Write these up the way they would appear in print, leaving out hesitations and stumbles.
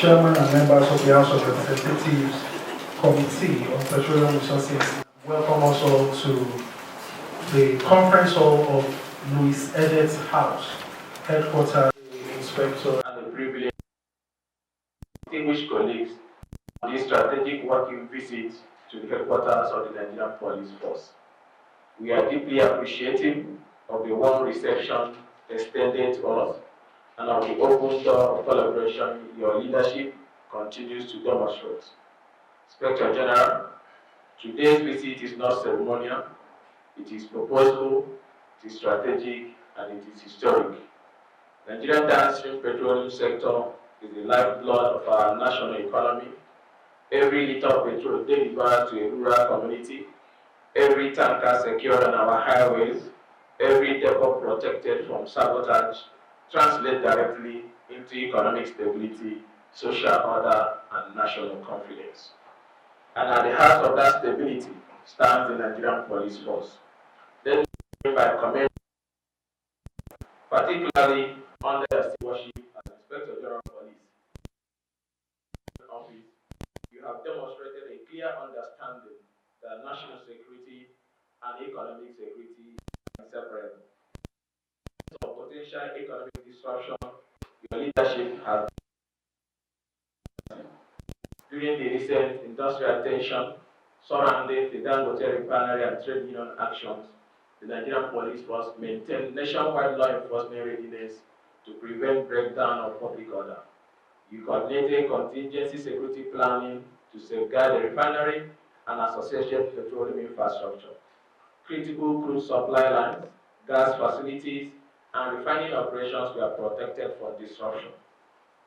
Chairman and members of the House of Representatives Committee on Petroleum Resources, welcome us all to the conference hall of Louis Edet's house, headquarters, the inspector, and the privilege distinguished colleagues on this strategic working visit to the headquarters of the Nigerian Police Force. We are deeply appreciative of the warm reception extended to us and of the open door of collaboration your leadership continues to demonstrate. Inspector General, today's visit is not ceremonial, it is purposeful, it is strategic, and it is historic. The Nigerian downstream petroleum sector is the lifeblood of our national economy. Every liter of petrol delivered to a rural community, every tanker secured on our highways, every depot protected from sabotage, translate directly into economic stability, social order, and national confidence. And at the heart of that stability stands the Nigerian Police Force. Let me begin by commending, particularly under the stewardship as Inspector General of Police Office, you have demonstrated a clear understanding that national security and economic security are inseparable. Of potential economic disruption, your leadership has during the recent industrial tension surrounding the Dangote refinery and trade union actions. The Nigerian Police Force maintained nationwide law enforcement readiness to prevent breakdown of public order. You coordinated contingency security planning to safeguard the refinery and associated petroleum infrastructure. Critical crude supply lines, gas facilities, and refining operations were protected from disruption.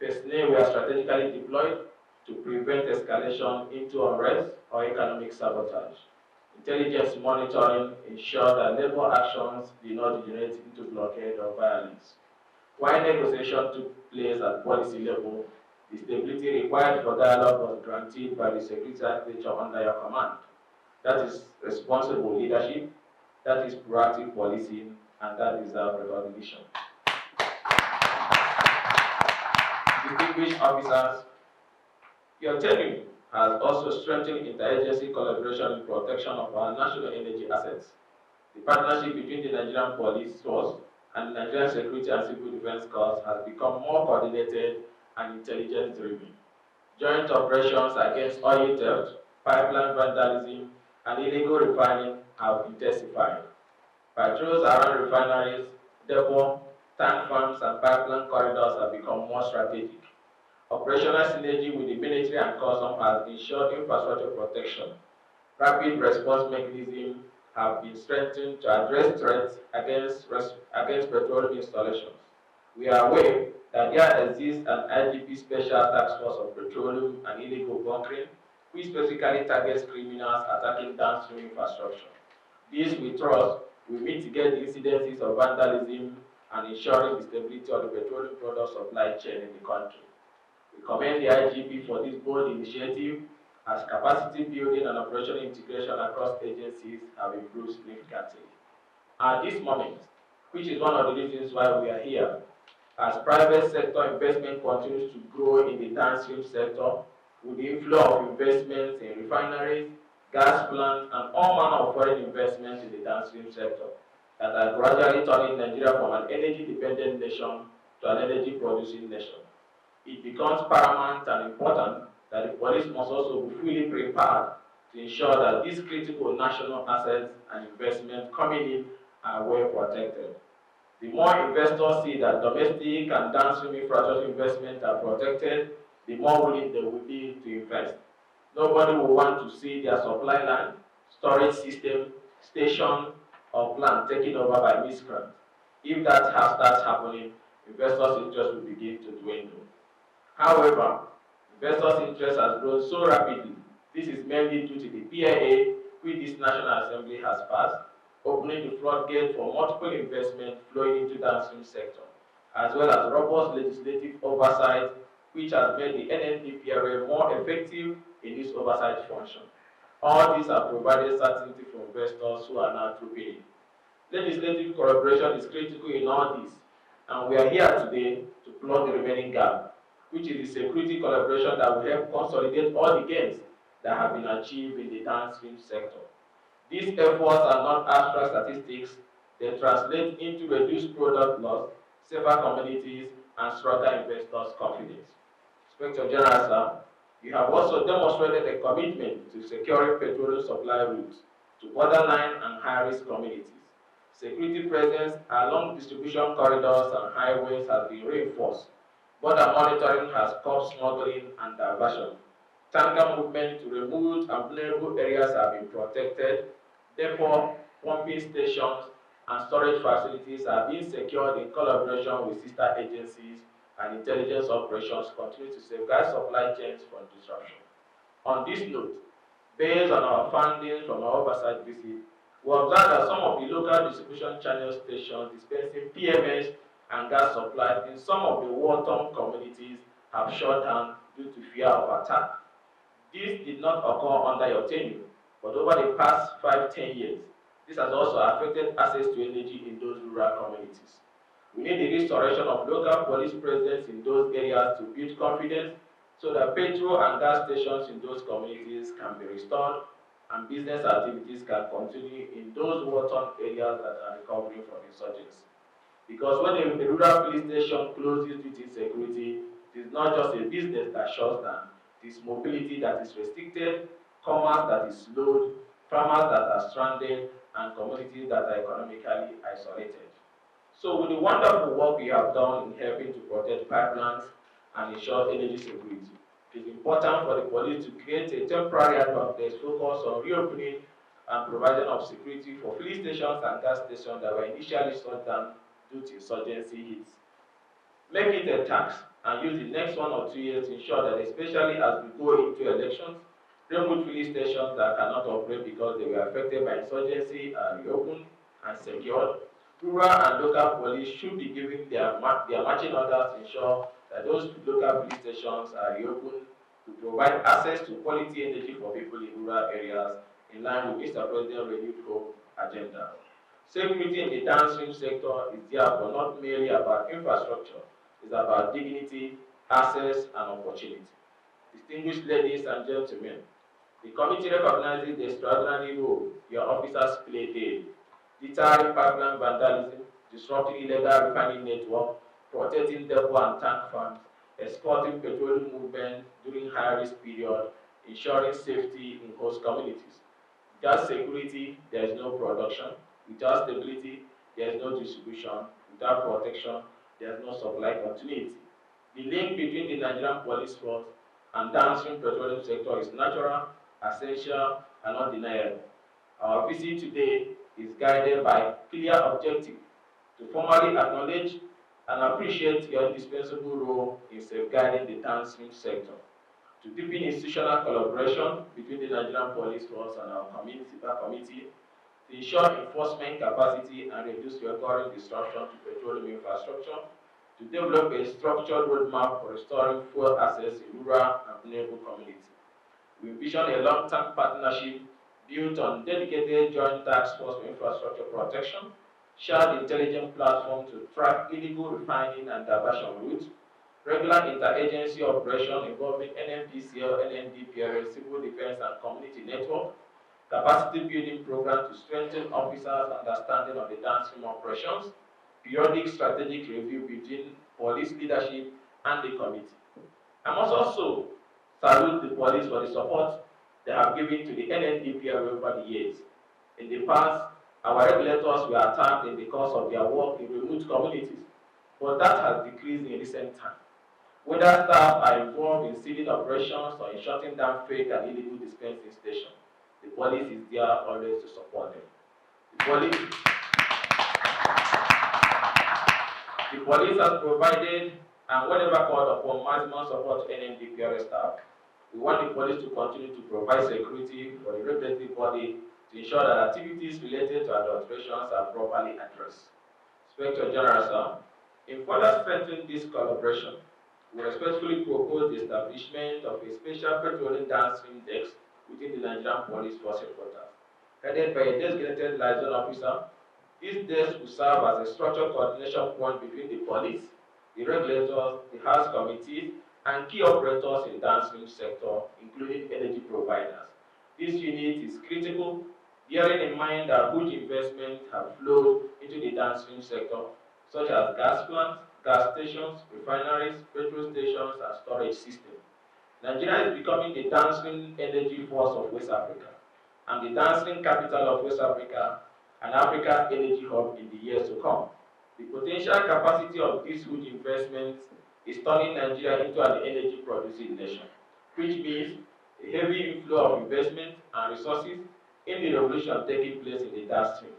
Personnel were strategically deployed to prevent escalation into unrest or economic sabotage. Intelligence monitoring ensured that labor actions did not degenerate into blockade or violence. While negotiation took place at policy level, the stability required for dialogue was granted by the Security Architecture under your command. That is responsible leadership, that is proactive policing, and that deserves recognition. Distinguished officers, your tenure has also strengthened interagency collaboration in protection of our national energy assets. The partnership between the Nigerian Police Force and the Nigerian Security and Civil Defense Corps has become more coordinated and intelligence-driven. Joint operations against oil theft, pipeline vandalism, and illegal refining have intensified. Patrols around refineries, depot, tank farms, and pipeline corridors have become more strategic. Operational synergy with the military and customs has ensured infrastructure protection. Rapid response mechanisms have been strengthened to address threats against petroleum installations. We are aware that there exists an IGP Special Task Force of Petroleum and Illegal Bunkering, which specifically targets criminals attacking downstream infrastructure. This, we trust, will mitigate the incidences of vandalism and ensuring the stability of the petroleum product supply chain in the country. We commend the IGP for this bold initiative as capacity building and operational integration across agencies have improved significantly. At this moment, which is one of the reasons why we are here, as private sector investment continues to grow in the downstream sector, with the inflow of investments in refineries, gas plants, and all manner of foreign investments in the downstream sector that are gradually turning Nigeria from an energy-dependent nation to an energy-producing nation. It becomes paramount and important that the police must also be fully prepared to ensure that these critical national assets and investments coming in are well protected. The more investors see that domestic and downstream infrastructure investments are protected, the more willing they will be to invest. Nobody will want to see their supply line, storage system, station, or plant taken over by miscreants. If that starts happening, investors' interest will begin to dwindle. However, investors' interest has grown so rapidly. This is mainly due to the PIA, which this National Assembly has passed, opening the floodgate for multiple investment flowing into the downstream sector, as well as robust legislative oversight, which has made the NNPPRA more effective in this oversight function. All these have provided certainty for investors who are now trooping in. Legislative collaboration is critical in all this, and we are here today to plug the remaining gap, which is the security collaboration that will help consolidate all the gains that have been achieved in the downstream sector. These efforts are not abstract statistics, they translate into reduced product loss, safer communities, and stronger investors' confidence. Inspector General, sir, you have also demonstrated a commitment to securing petroleum supply routes to borderline and high-risk communities. Security presence along distribution corridors and highways has been reinforced. Border monitoring has curbed smuggling and diversion. Tanker movement to remote and vulnerable areas have been protected. Depot, pumping stations, and storage facilities are being secured in collaboration with sister agencies, and intelligence operations continue to safeguard supply chains from disruption. On this note, based on our findings from our oversight visit, we observed that some of the local distribution channel stations dispensing PMS and gas supplies in some of the war-torn communities have shut down due to fear of attack. This did not occur under your tenure, but over the past 5–10 years, this has also affected access to energy in those rural communities. We need the restoration of local police presence in those areas to build confidence so that petrol and gas stations in those communities can be restored and business activities can continue in those war-torn areas that are recovering from insurgency. Because when a rural police station closes due to insecurity, it is not just a business that shuts down, it is mobility that is restricted, commerce that is slowed, farmers that are stranded, and communities that are economically isolated. So with the wonderful work we have done in helping to protect pipelines and ensure energy security, it is important for the police to create a temporary advantage focused on reopening and providing of security for filling stations and gas stations that were initially shut down due to insurgency hits. Make it a tax and use the next 1 or 2 years to ensure that, especially as we go into elections, remote filling stations that cannot operate because they were affected by insurgency are reopened and secured. Rural and local police should be given their marching orders to ensure that those local police stations are reopened to provide access to quality energy for people in rural areas in line with Mr. President's renewed hope agenda. Security in the downstream sector is therefore not merely about infrastructure, it's about dignity, access, and opportunity. Distinguished ladies and gentlemen, the committee recognizes the extraordinary role your officers play daily, deterring pipeline vandalism, disrupting illegal refining network, protecting depot and tank farms, escorting petroleum movement during high-risk period, ensuring safety in host communities. Without security, there is no production. Without stability, there is no distribution. Without protection, there is no supply continuity. The link between the Nigerian police force and downstream petroleum sector is natural, essential, and undeniable. Our visit today is guided by clear objective to formally acknowledge and appreciate your indispensable role in safeguarding the downstream sector, to deepen institutional collaboration between the Nigerian police force and our committee, to ensure enforcement capacity and reduce recurring disruption to petroleum infrastructure, to develop a structured roadmap for restoring fuel access in rural and vulnerable communities. We envision a long-term partnership built on dedicated joint task force for infrastructure protection, shared intelligence platform to track illegal refining and diversion routes, regular interagency operation involving NNPCL, NNDPRA, civil defense and community network, capacity building program to strengthen officers' understanding of the downstream operations, periodic strategic review between police leadership and the committee. I must also salute the police for the support they have given to the NNDPR over the years. In the past, our regulators were attacked in the course of their work in remote communities, but that has decreased in recent times. Whether staff are involved in seeding operations or in shutting down fake and illegal dispensing stations, the police is there always to support them. The police has provided and whenever called upon maximum support to NNDPR staff. We want the police to continue to provide security for the regulatory body to ensure that activities related to adulterations are properly addressed. Inspector General, sir, in further strengthening this collaboration, we respectfully propose the establishment of a special petroleum downstream desk within the Nigerian Police Force headquarters, headed by a designated liaison officer. This desk will serve as a structured coordination point between the police, the regulators, the House committees, and key operators in the downstream sector, including energy providers. This unit is critical, bearing in mind that huge investments have flowed into the downstream sector, such as gas plants, gas stations, refineries, petrol stations, and storage systems. Nigeria is becoming the downstream energy force of West Africa and the downstream capital of West Africa and Africa's energy hub in the years to come. The potential capacity of these huge investments is turning Nigeria into an energy producing nation, which means a heavy inflow of investment and resources in the revolution taking place in the downstream.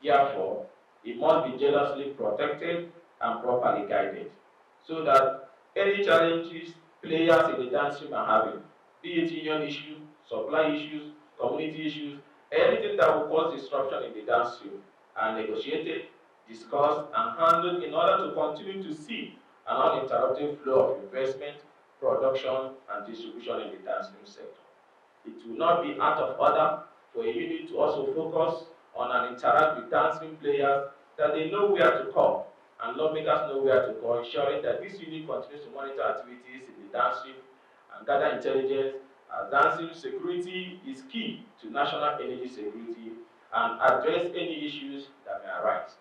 Therefore, it must be jealously protected and properly guided so that any challenges players in the downstream are having, be it union issues, supply issues, community issues, anything that will cause disruption in the downstream, are negotiated, discussed, and handled in order to continue to see an uninterrupted flow of investment, production, and distribution in the downstream sector. It will not be out of order for a unit to also focus on and interact with downstream players that they know where to call and lawmakers know where to call, ensuring that this unit continues to monitor activities in the downstream and gather intelligence as downstream security is key to national energy security and address any issues that may arise.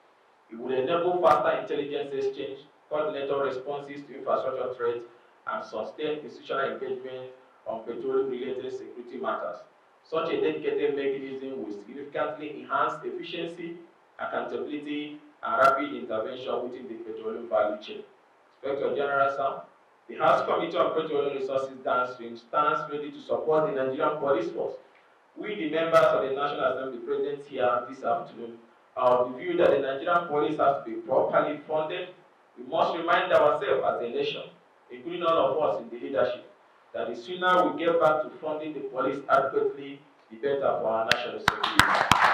It will enable faster intelligence exchange, coordinated responses to infrastructure threats, and sustain institutional engagement on petroleum-related security matters. Such a dedicated mechanism will significantly enhance efficiency, accountability, and rapid intervention within the petroleum value chain. Inspector General, sir, the House Committee on Petroleum Resources Downstream stands ready to support the Nigerian Police Force. We, the members of the National Assembly present here this afternoon, are of the view that the Nigerian police has to be properly funded. We must remind ourselves as a nation, including all of us in the leadership, that the sooner we get back to funding the police adequately, the better for our national security.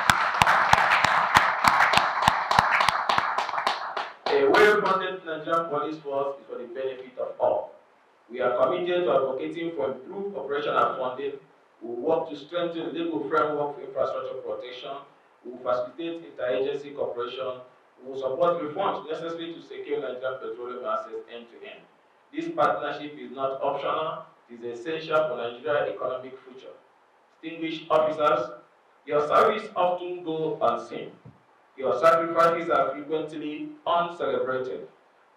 A well-funded Nigerian police force is for the benefit of all. We are committed to advocating for improved operational funding. We will work to strengthen the legal framework for infrastructure protection. We will facilitate interagency cooperation. We will support reforms necessary to secure Nigerian petroleum assets end to end. This partnership is not optional, it is essential for Nigeria's economic future. Distinguished officers, your service often go unseen. Your sacrifices are frequently uncelebrated.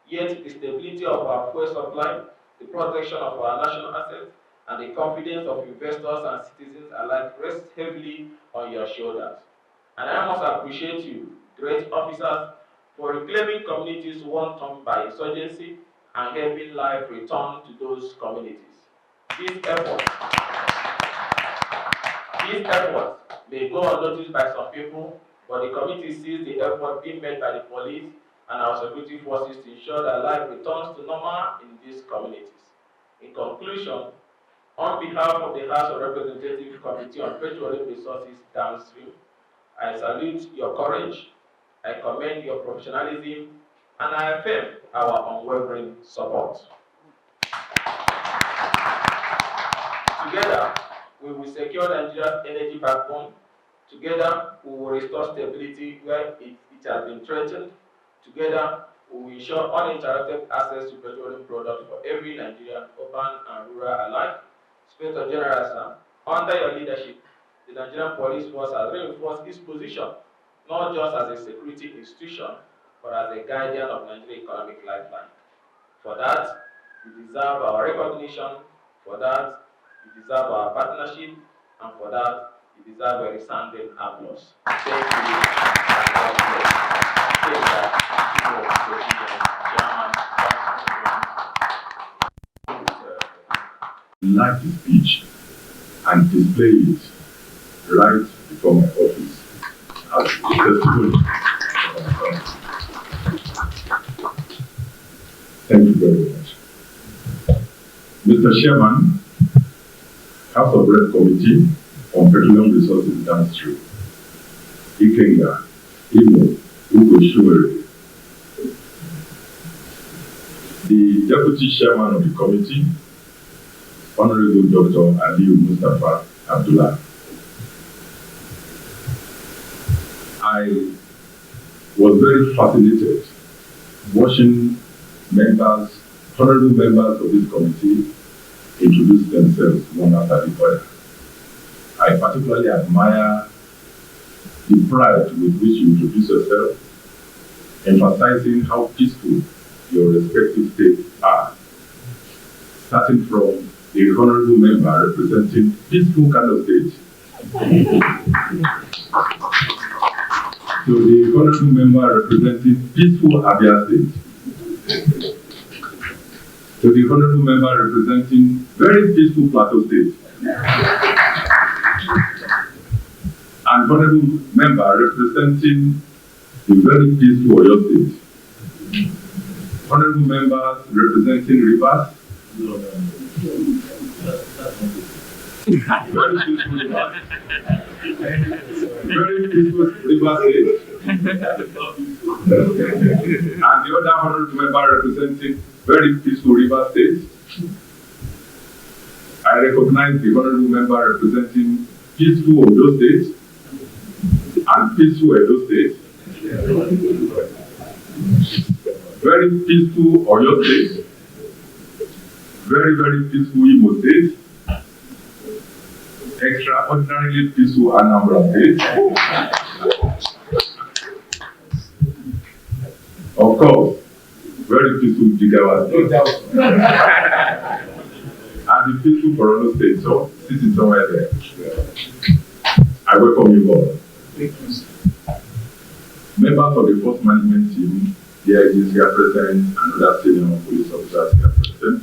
Yet the stability of our fuel supply, the protection of our national assets, and the confidence of investors and citizens alike rest heavily on your shoulders. And I must appreciate you, great officers, for reclaiming communities one torn by insurgency and helping life return to those communities. These efforts may go unnoticed by some people, but the committee sees the effort being made by the police and our security forces to ensure that life returns to normal in these communities. In conclusion, on behalf of the House of Representatives Committee on Petroleum Resources Downstream, I salute your courage, I commend your professionalism, and I affirm our unwavering support. Together, we will secure Nigeria's energy backbone. Together, we will restore stability where it has been threatened. Together, we will ensure uninterrupted access to petroleum products for every Nigerian, urban and rural alike. Inspector General, sir, under your leadership, the Nigerian Police Force has reinforced its position, not just as a security institution, but as a guardian of Nigeria's economic lifeline. For that, you deserve our recognition. For that, you deserve our partnership. and for that, you deserve a resounding applause. Thank you, and God bless. Take that, Like the speech and display it right before my office as a testimony. Thank you very much. Mr. Chairman, House of Rep Committee on Petroleum Resources Downstream, Ikenga, Imo, Ugo, the Deputy Chairman of the committee, Honorable Dr. Aliu Mustafa Abdullah. I was very fascinated watching honorable members of this committee introduce themselves one after the other. I particularly admire the pride with which you introduce yourself, emphasizing how peaceful your respective states are, starting from the honorable member representing peaceful Kano State to the honorable member representing peaceful Abia State to the honorable member representing very peaceful Plateau State and honorable member representing the very peaceful Oyo State, honorable members representing Rivers, very peaceful Rivers, very peaceful Rivers State, and the other honorable member representing very peaceful Rivers State. I recognize the honorable member representing peaceful Oyo State and peaceful Edo State, very peaceful Oyo State, very, very peaceful Imo State, extraordinarily peaceful Anambra State, of course, very peaceful Jigawa State, and the peaceful Borno State, so sitting somewhere there. I welcome you all. Members of the Force Management Team, the IGs here present, and other senior police officers here present.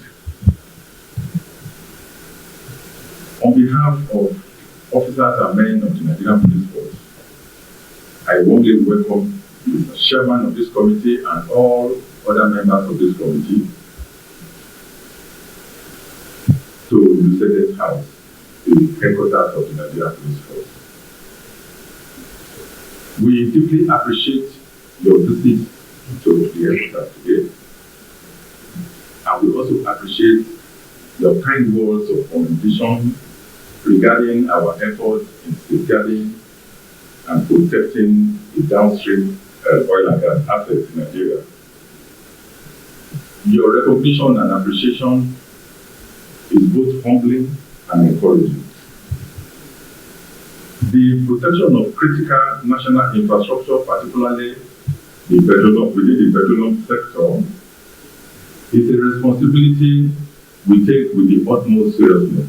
On behalf of officers and men of the Nigerian Police Force, I warmly welcome the chairman of this committee and all other members of this committee to the Senate House, the headquarters of the Nigerian Police Force. We deeply appreciate your visit to the headquarters today, and we also appreciate your kind words of commendation regarding our efforts in safeguarding and protecting the downstream oil and gas assets in Nigeria. Your recognition and appreciation is both humbling and encouraging. The protection of critical national infrastructure, particularly within the petroleum sector, is a responsibility we take with the utmost seriousness.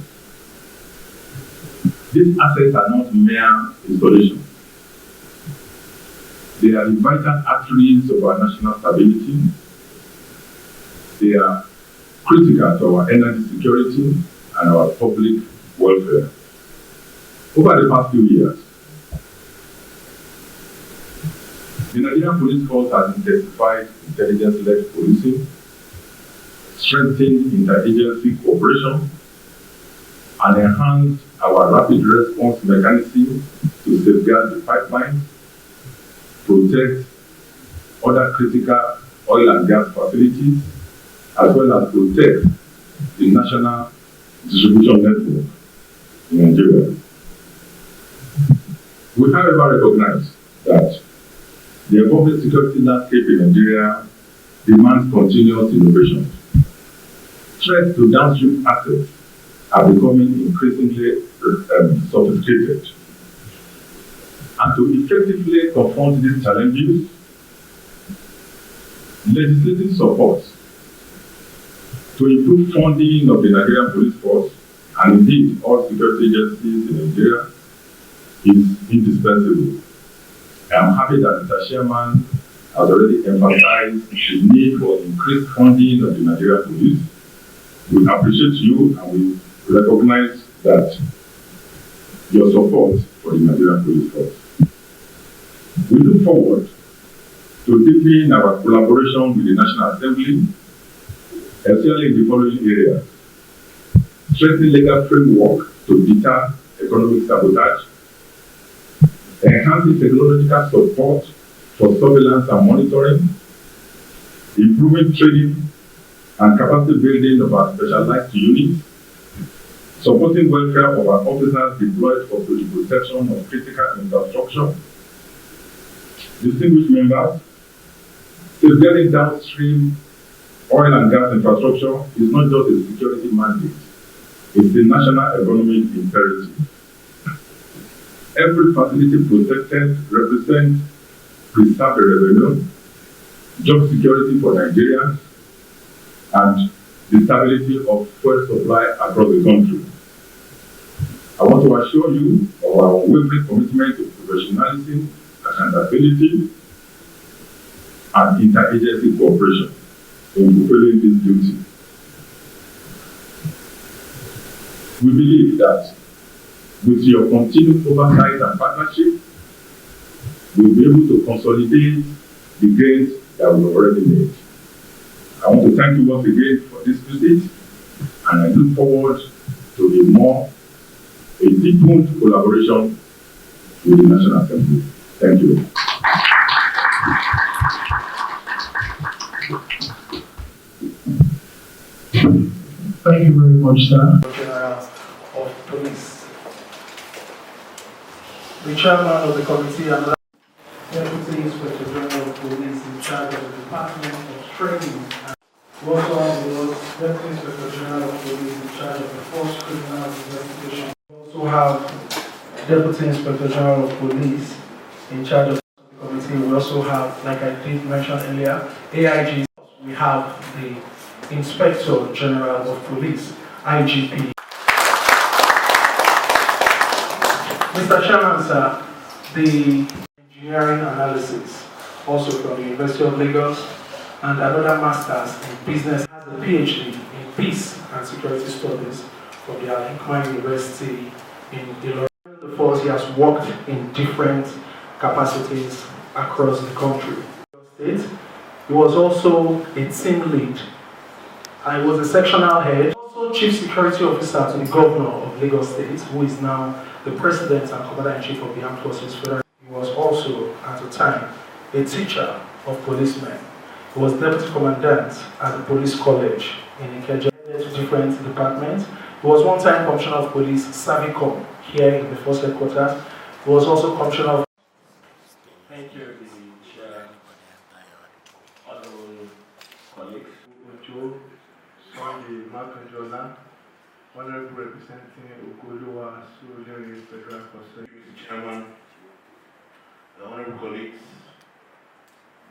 These assets are not mere installations. They are the vital arteries of our national stability. They are critical to our energy security and our public welfare. Over the past few years, the Nigerian Police Force has intensified intelligence-led policing, strengthened interagency cooperation, and enhanced our rapid response mechanism to safeguard the pipeline, protect other critical oil and gas facilities, as well as protect the national distribution network in Nigeria. We however recognize that the evolving security landscape in Nigeria demands continuous innovation. Threats to downstream assets are becoming increasingly sophisticated. And to effectively confront these challenges, legislative support to improve funding of the Nigerian Police Force and indeed all security agencies in Nigeria is indispensable. I am happy that Mr. Chairman has already emphasized the need for increased funding of the Nigerian police. We appreciate you and we recognize that your support for the Nigerian police force. We look forward to deepening our collaboration with the National Assembly, especially in the following areas: strengthening legal framework to deter economic sabotage, enhancing technological support for surveillance and monitoring, improving training and capacity building of our specialized units, supporting welfare of our officers deployed for the protection of critical infrastructure. Distinguished members, safeguarding downstream oil and gas infrastructure is not just a security mandate, it's a national economic imperative. Every facility protected represents preserved revenue, job security for Nigerians, and the stability of fuel supply across the country. I want to assure you of our unwavering commitment to professionalism, accountability, and interagency cooperation in fulfilling this duty. We believe that with your continued oversight and partnership, we'll be able to consolidate the gains that we've already made. I want to thank you once again for this visit, and I look forward to a deepened collaboration with the National Assembly. Thank you. Thank you very much, sir. General of Police. The chairman of the committee and Deputy Inspector General of Police in charge of the Department of Training. Also, Deputy Inspector General of Police in charge of the Force Criminal Investigation. We also have Deputy Inspector General of Police in charge of the committee. We also have, like I did mention earlier, AIG. We have the Inspector General of Police, IGP. Mr. Chairman, sir, the engineering analysis, also from the University of Lagos, and another master's in business, has a PhD in peace and security studies from the Ikenga-Led University in Ilorin. The force, he has worked in different capacities across the country. He was also a team lead. I was a sectional head, also chief security officer to the governor of Lagos State, who is now the president and commander-in-chief of the Armed Forces Federal. He was also, at the time, a teacher of policemen. He was deputy commandant at the police college in Ikenga-Led, different departments. He was one-time commissioner of police, Savicom, here in the force headquarters. He was also commissioner of... Thank you, the chair, honorable colleagues. Sunday Makanjola, honorable representing Ogoluwa Surulere Federal Constituency. Chairman, the honorable colleagues,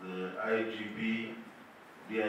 the IGP,